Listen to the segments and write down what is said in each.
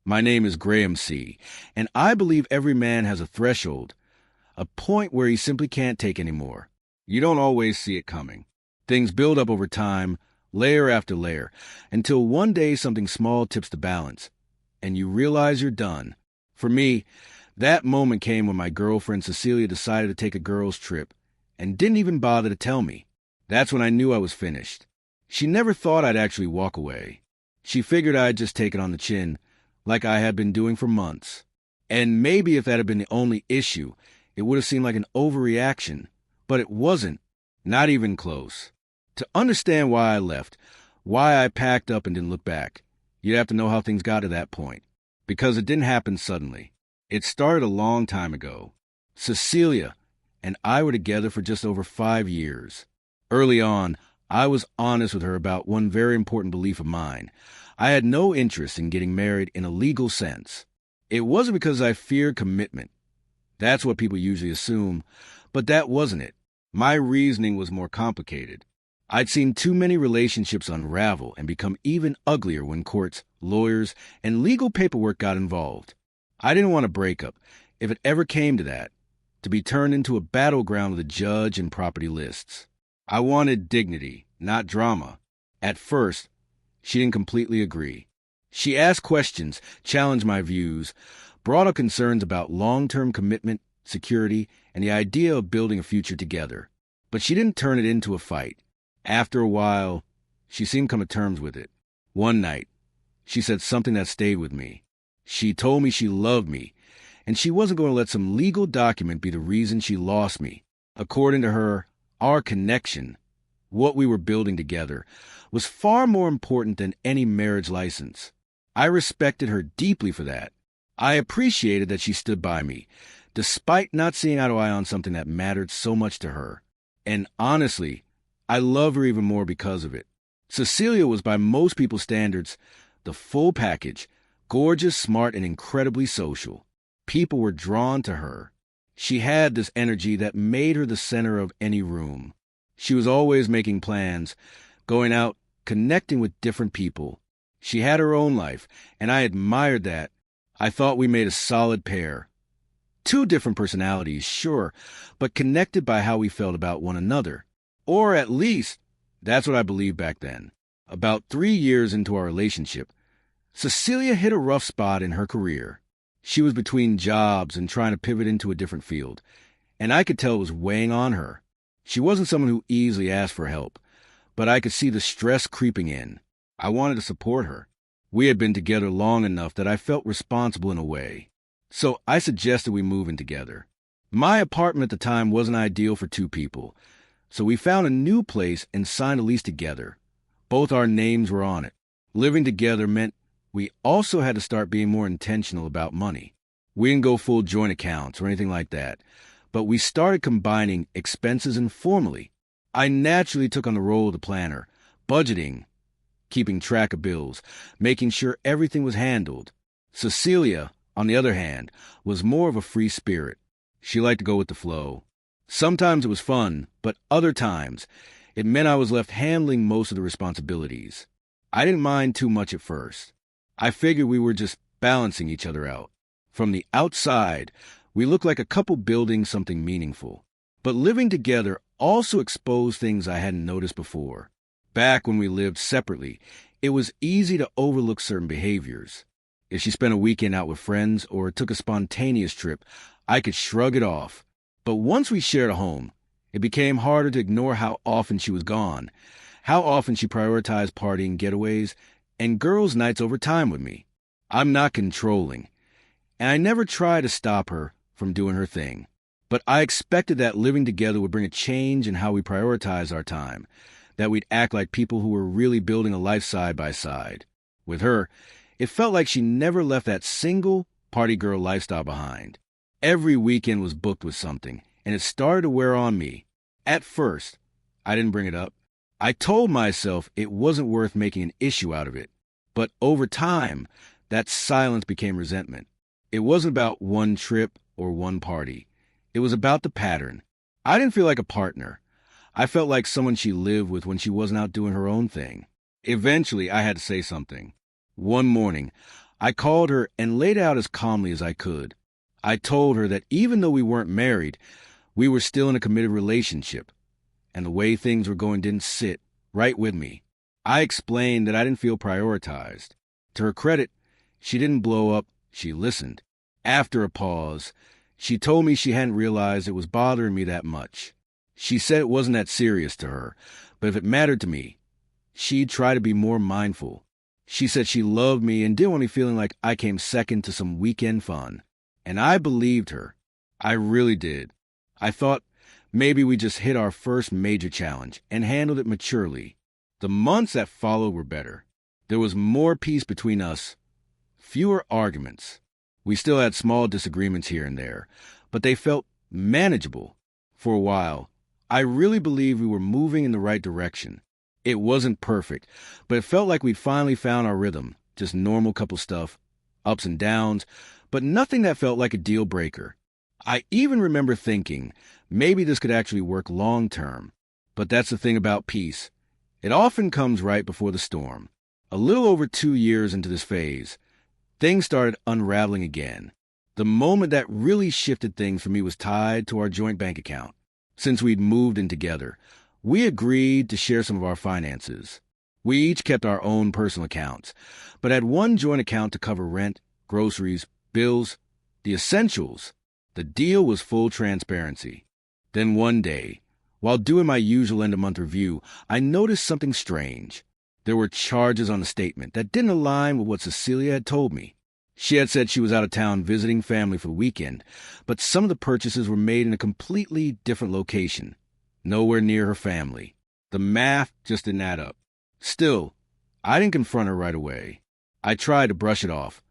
My name is Graham C., and I believe every man has a threshold, a point where he simply can't take anymore. You don't always see it coming. Things build up over time, layer after layer, until one day something small tips the balance, and you realize you're done. For me, that moment came when my girlfriend Cecilia decided to take a girls' trip and didn't even bother to tell me. That's when I knew I was finished. She never thought I'd actually walk away. She figured I'd just take it on the chin, like I had been doing for months. And maybe if that had been the only issue, it would have seemed like an overreaction. But it wasn't, not even close. To understand why I left, why I packed up and didn't look back, you'd have to know how things got to that point. Because it didn't happen suddenly. It started a long time ago. Cecilia and I were together for just over 5 years. Early on, I was honest with her about one very important belief of mine. I had no interest in getting married in a legal sense. It wasn't because I feared commitment. That's what people usually assume, but that wasn't it. My reasoning was more complicated. I'd seen too many relationships unravel and become even uglier when courts, lawyers, and legal paperwork got involved. I didn't want a breakup, if it ever came to that, to be turned into a battleground of the judge and property lists. I wanted dignity, not drama. At first, she didn't completely agree. She asked questions, challenged my views, brought up concerns about long-term commitment, security, and the idea of building a future together. But she didn't turn it into a fight. After a while, she seemed to come to terms with it. One night, she said something that stayed with me. She told me she loved me, and she wasn't going to let some legal document be the reason she lost me. According to her, our connection, what we were building together, was far more important than any marriage license. I respected her deeply for that. I appreciated that she stood by me, despite not seeing eye to eye on something that mattered so much to her. And honestly, I love her even more because of it. Cecilia was, by most people's standards, the full package, gorgeous, smart, and incredibly social. People were drawn to her. She had this energy that made her the center of any room. She was always making plans, going out, connecting with different people. She had her own life, and I admired that. I thought we made a solid pair. Two different personalities, sure, but connected by how we felt about one another. Or at least, that's what I believed back then. About 3 years into our relationship, Cecilia hit a rough spot in her career. She was between jobs and trying to pivot into a different field, and I could tell it was weighing on her. She wasn't someone who easily asked for help, but I could see the stress creeping in. I wanted to support her. We had been together long enough that I felt responsible in a way. So I suggested we move in together. My apartment at the time wasn't ideal for 2 people, so we found a new place and signed a lease together. Both our names were on it. Living together meant we also had to start being more intentional about money. We didn't go full joint accounts or anything like that, but we started combining expenses informally. I naturally took on the role of the planner, budgeting, keeping track of bills, making sure everything was handled. Cecilia, on the other hand, was more of a free spirit. She liked to go with the flow. Sometimes it was fun, but other times it meant I was left handling most of the responsibilities. I didn't mind too much at first. I figured we were just balancing each other out. From the outside, we looked like a couple building something meaningful. But living together also exposed things I hadn't noticed before. Back when we lived separately, it was easy to overlook certain behaviors. If she spent a weekend out with friends or took a spontaneous trip, I could shrug it off. But once we shared a home, it became harder to ignore how often she was gone, how often she prioritized partying getaways, and girls' nights over time with me. I'm not controlling, and I never tried to stop her from doing her thing. But I expected that living together would bring a change in how we prioritize our time, that we'd act like people who were really building a life side by side. With her, it felt like she never left that single party girl lifestyle behind. Every weekend was booked with something, and it started to wear on me. At first, I didn't bring it up. I told myself it wasn't worth making an issue out of it. But over time, that silence became resentment. It wasn't about one trip or one party. It was about the pattern. I didn't feel like a partner. I felt like someone she lived with when she wasn't out doing her own thing. Eventually, I had to say something. One morning, I called her and laid out as calmly as I could. I told her that even though we weren't married, we were still in a committed relationship, and the way things were going didn't sit right with me. I explained that I didn't feel prioritized. To her credit, she didn't blow up, she listened. After a pause, she told me she hadn't realized it was bothering me that much. She said it wasn't that serious to her, but if it mattered to me, she'd try to be more mindful. She said she loved me and didn't want me feeling like I came second to some weekend fun. And I believed her. I really did. I thought maybe we just hit our first major challenge and handled it maturely. The months that followed were better. There was more peace between us, fewer arguments. We still had small disagreements here and there, but they felt manageable. For a while, I really believed we were moving in the right direction. It wasn't perfect, but it felt like we'd finally found our rhythm, just normal couple stuff, ups and downs, but nothing that felt like a deal breaker. I even remember thinking, maybe this could actually work long term. But that's the thing about peace. It often comes right before the storm. A little over 2 years into this phase, things started unraveling again. The moment that really shifted things for me was tied to our joint bank account. Since we'd moved in together, we agreed to share some of our finances. We each kept our own personal accounts, but had one joint account to cover rent, groceries, bills, the essentials. The deal was full transparency. Then one day, while doing my usual end-of-month review, I noticed something strange. There were charges on the statement that didn't align with what Cecilia had told me. She had said she was out of town visiting family for the weekend, but some of the purchases were made in a completely different location, nowhere near her family. The math just didn't add up. Still, I didn't confront her right away. I tried to brush it off,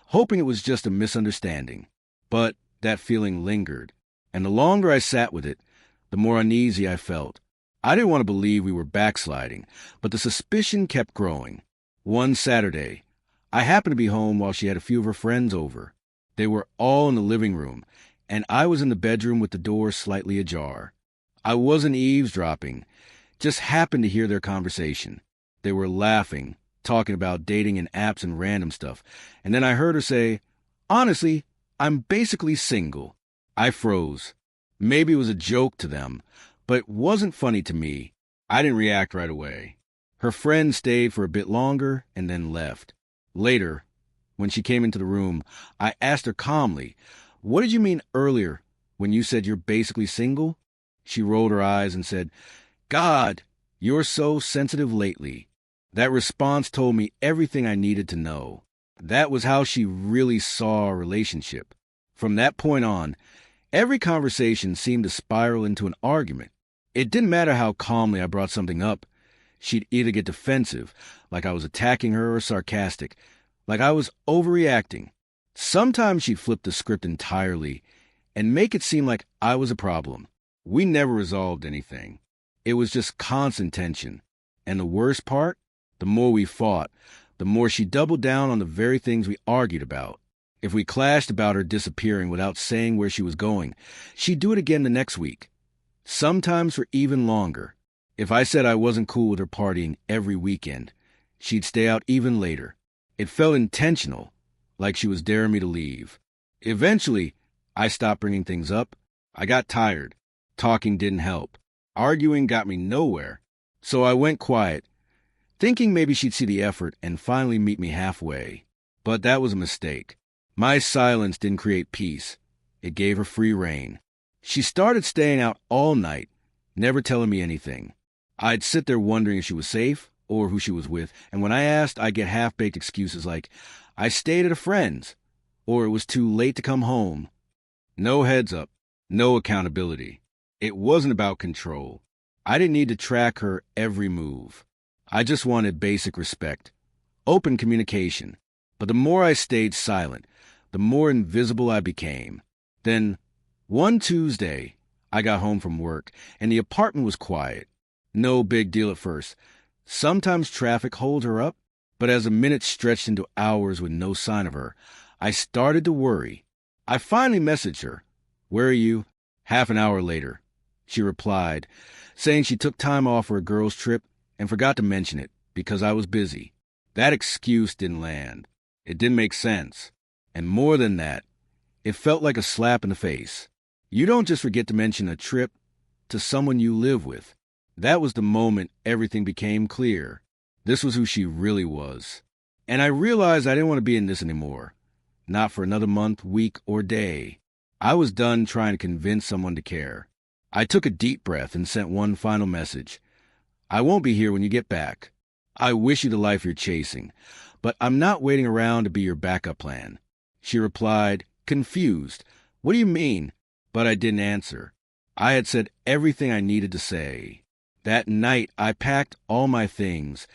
hoping it was just a misunderstanding. But that feeling lingered, and the longer I sat with it, the more uneasy I felt. I didn't want to believe we were backsliding, but the suspicion kept growing. One Saturday, I happened to be home while she had a few of her friends over. They were all in the living room, and I was in the bedroom with the door slightly ajar. I wasn't eavesdropping, just happened to hear their conversation. They were laughing, talking about dating and apps and random stuff, and then I heard her say, "Honestly, I'm basically single." I froze. Maybe it was a joke to them, but it wasn't funny to me. I didn't react right away. Her friend stayed for a bit longer and then left. Later, when she came into the room, I asked her calmly, "What did you mean earlier when you said you're basically single?" She rolled her eyes and said, "God, you're so sensitive lately." That response told me everything I needed to know. That was how she really saw our relationship. From that point on, every conversation seemed to spiral into an argument. It didn't matter how calmly I brought something up. She'd either get defensive, like I was attacking her, or sarcastic, like I was overreacting. Sometimes she'd flip the script entirely and make it seem like I was a problem. We never resolved anything. It was just constant tension. And the worst part, the more we fought, the more she doubled down on the very things we argued about. If we clashed about her disappearing without saying where she was going, she'd do it again the next week, sometimes for even longer. If I said I wasn't cool with her partying every weekend, she'd stay out even later. It felt intentional, like she was daring me to leave. Eventually, I stopped bringing things up. I got tired. Talking didn't help. Arguing got me nowhere. So I went quiet, thinking maybe she'd see the effort and finally meet me halfway. But that was a mistake. My silence didn't create peace. It gave her free rein. She started staying out all night, never telling me anything. I'd sit there wondering if she was safe or who she was with, and when I asked, I'd get half-baked excuses like, "I stayed at a friend's," or "It was too late to come home." No heads up, no accountability. It wasn't about control. I didn't need to track her every move. I just wanted basic respect, open communication. But the more I stayed silent, the more invisible I became. Then, one Tuesday, I got home from work, and the apartment was quiet. No big deal at first. Sometimes traffic holds her up, but as the minutes stretched into hours with no sign of her, I started to worry. I finally messaged her. "Where are you?" Half an hour later, she replied, saying she took time off for a girls' trip and forgot to mention it because I was busy. That excuse didn't land. It didn't make sense. And more than that, it felt like a slap in the face. You don't just forget to mention a trip to someone you live with. That was the moment everything became clear. This was who she really was. And I realized I didn't want to be in this anymore. Not for another month, week, or day. I was done trying to convince someone to care. I took a deep breath and sent one final message. I won't be here when you get back. I wish you the life you're chasing, but I'm not waiting around to be your backup plan. She replied, confused. What do you mean? But I didn't answer. I had said everything I needed to say. That night, I packed all my things,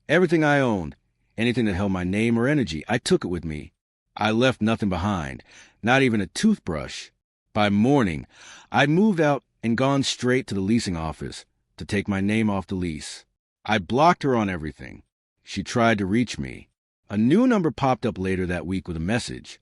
everything I owned, anything that held my name or energy. I took it with me. I left nothing behind, not even a toothbrush. By morning, I'd moved out and gone straight to the leasing office to take my name off the lease. I blocked her on everything. She tried to reach me. A new number popped up later that week with a message.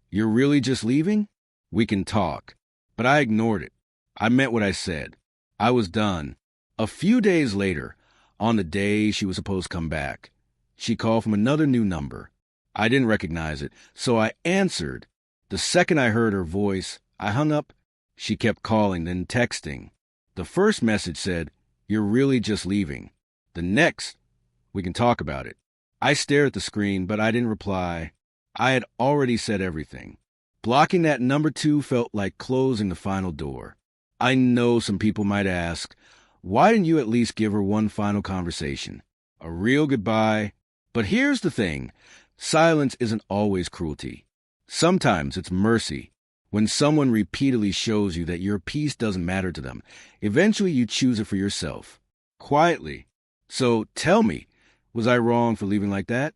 You're really just leaving? We can talk. But I ignored it. I meant what I said. I was done. A few days later, on the day she was supposed to come back, she called from another new number. I didn't recognize it, so I answered. The second I heard her voice, I hung up. She kept calling, then texting. The first message said, "You're really just leaving." The next, "We can talk about it." I stared at the screen, but I didn't reply. I had already said everything. Blocking that number 2 felt like closing the final door. I know some people might ask, why didn't you at least give her one final conversation? A real goodbye? But here's the thing. Silence isn't always cruelty. Sometimes it's mercy. When someone repeatedly shows you that your peace doesn't matter to them, eventually you choose it for yourself. Quietly. So tell me, was I wrong for leaving like that?